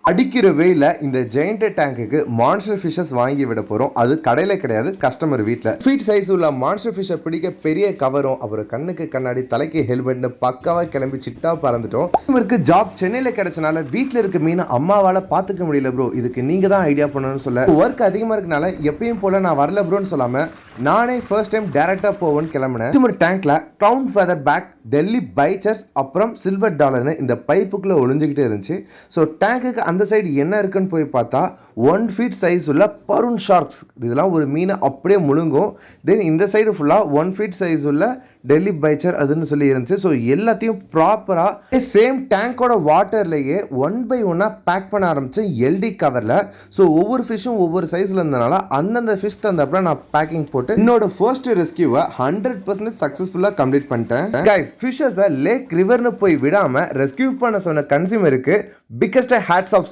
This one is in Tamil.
அடிக்கிற வெயில இந்த ஜெயண்ட் டேங்குக்கு மான்ஸ்டர் ஃபிஷஸ் வாங்கி விட போறோம். அது கடையில கிடையாது, கஸ்டமர் வீட்டில். ஃபீட் சைஸ் உள்ள மான்ஸ்டர் ஃபிஷ்ஷை பிடிக்க பெரிய கவரும் அப்புறம் கண்ணுக்கு கண்ணாடி தலைக்கு ஹெல்மெட்னு பக்காவா கிளம்பி சிட்டா பறந்துட்டோம். இவருக்கு ஜாப் சென்னையில் கிடைச்சனால வீட்டில் இருக்க மீன் அம்மாவால் பார்த்துக்க முடியல ப்ரோ, இதுக்கு நீங்க தான் ஐடியா பண்ணணும்னு சொல்ல ஒர்க் அதிகமாக இருக்கனால எப்பயும் போல நான் வரல ப்ரோன்னு சொல்லாம நானே ஃபர்ஸ்ட் டைம் டைரக்டா போவேன்னு கிளம்பினேன். டேங்க்ல க்ரௌன் ஃபெதர் பேக், டெல்லி பைச்சர்ஸ் அப்புறம் சில்வர் டாலர்னு இந்த பைப்புக்குள்ள ஒளிஞ்சுக்கிட்டே இருந்துச்சு. ஸோ டேங்குக்கு அந்த சைடு என்ன இருக்குன்னு போய் பார்த்தா 1 feet சைஸ் உள்ள பருன் ஷார்க்ஸ், இதெல்லாம் ஒரு மீனை அப்படியே முழுங்கும். தென் இந்த சைடு ஃபுல்லாக 1 feet சைஸ் உள்ள டெல்லி பைச்சர் அதுன்னு சொல்லி இருந்துச்சு. ஸோ எல்லாத்தையும் ப்ராப்பராக சேம் டேங்கோட வாட்டர்லேயே 1 by 1 பேக் பண்ண ஆரம்பித்தேன் எல்டி கவரில். ஸோ ஒவ்வொரு ஃபிஷ்ஷும் ஒவ்வொரு சைஸில் இருந்தனால அந்தந்த ஃபிஷ் தந்தப்பறம் நான் பேக்கிங் போட்டு என்னோட ஃபர்ஸ்ட் ரெஸ்கியூவை 100% சக்ஸஸ்ஃபுல்லாக கம்ப்ளீட் பண்ணிட்டேன். கைஸ், ஃபிஷ்ஷஸை லேக் ரிவர்னு போய் விடாமல் ரெஸ்கியூ பண்ண சொன்ன கன்சியூமருக்கு பிக்கஸ்ட் ஹேட்ஸ் ஆஃப்